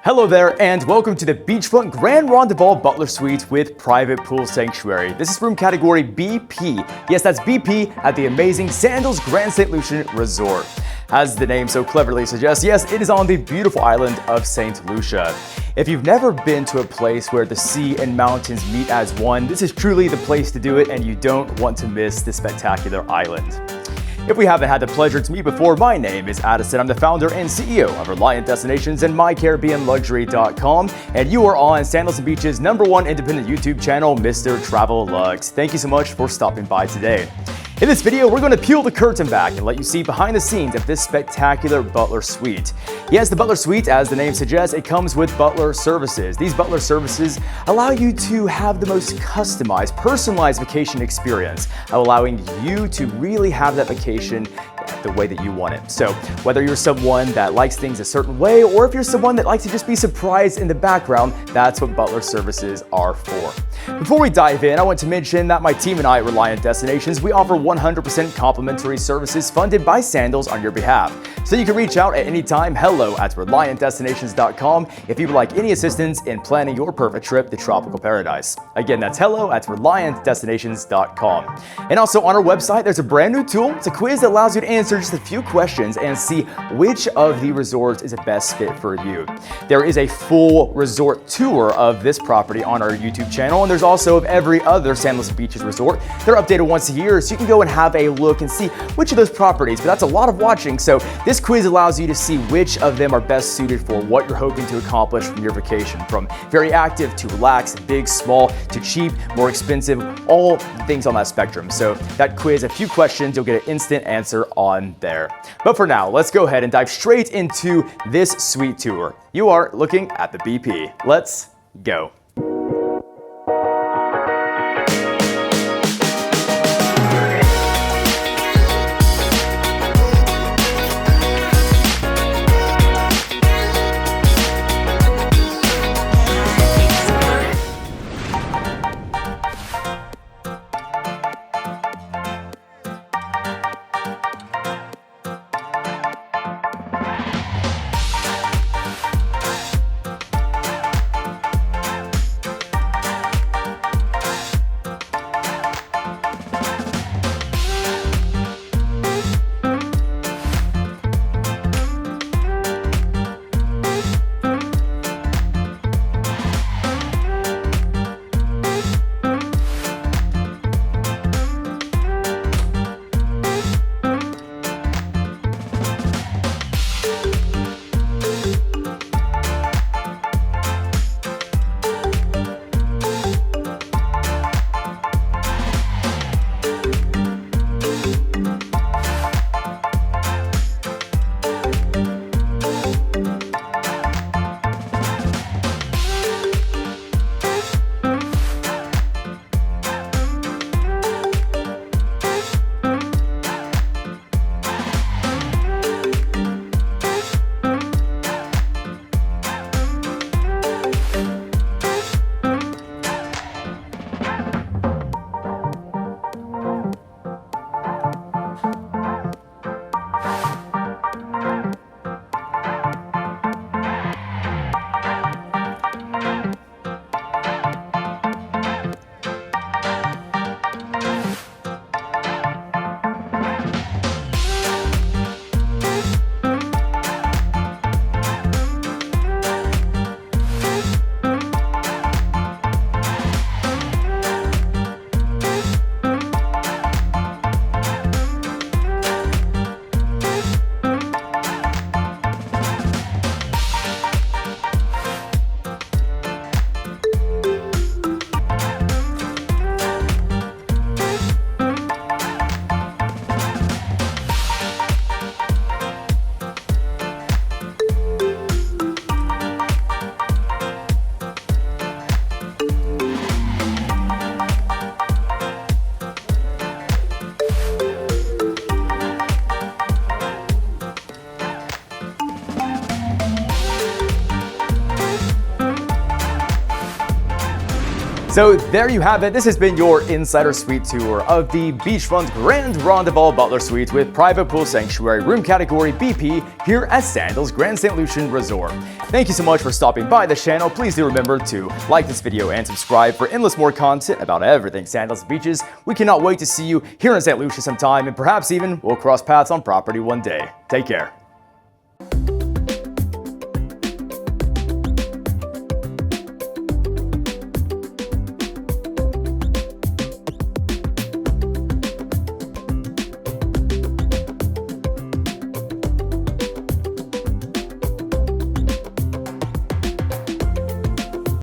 Hello there, and welcome to the Beachfront Grande Rondoval Butler Suite with Private Pool Sanctuary. This is room category BP. Yes, that's BP at the amazing Sandals Grande St Lucian Resort. As the name so cleverly suggests, yes, it is on the beautiful island of St. Lucia. If you've never been to a place where the sea and mountains meet as one, this is truly the place to do it, and you don't want to miss this spectacular island. If we haven't had the pleasure to meet before, my name is Addison. I'm the founder and CEO of Reliant Destinations and 𝗏𝗏𝗏 and you are on Sandals and Beach's #1 independent YouTube channel, Mr TraveLux. Thank you so much for stopping by today. In this video, we're going to peel the curtain back and let you see behind the scenes of this spectacular Butler Suite. Yes, the Butler Suite, as the name suggests, it comes with Butler services. These Butler services allow you to have the most customized, personalized vacation experience, allowing you to really have that vacation the way that you want it. So whether you're someone that likes things a certain way, or if you're someone that likes to just be surprised in the background, that's what Butler services are for. Before we dive in, I want to mention that my team and I at Reliant Destinations, we offer 100% complimentary services funded by Sandals on your behalf. So you can reach out at any time, hello@reliantdestinations.com, if you would like any assistance in planning your perfect trip to tropical paradise. Again, that's hello@reliantdestinations.com. And also on our website, there's a brand new tool. It's a quiz that allows you to answer just a few questions and see which of the resorts is the best fit for you. There is a full resort tour of this property on our YouTube channel, and there's also of every other Sandals Beaches resort. They're updated once a year, so you can go and have a look and see which of those properties, but that's a lot of watching, so this quiz allows you to see which of them are best suited for what you're hoping to accomplish from your vacation, from very active to relaxed, big, small, to cheap, more expensive, all things on that spectrum. So that quiz, a few questions, you'll get an instant answer on there. But for now, let's go ahead and dive straight into this suite tour. You are looking at the BP. Let's go. So there you have it. This has been your Insider Suite tour of the Beachfront Grande Rondoval Butler Suite with Private Pool Sanctuary, room category BP, here at Sandals Grande St Lucian Resort. Thank you so much for stopping by the channel. Please do remember to like this video and subscribe for endless more content about everything Sandals Beaches. We cannot wait to see you here in St. Lucia sometime, and perhaps even we'll cross paths on property one day. Take care.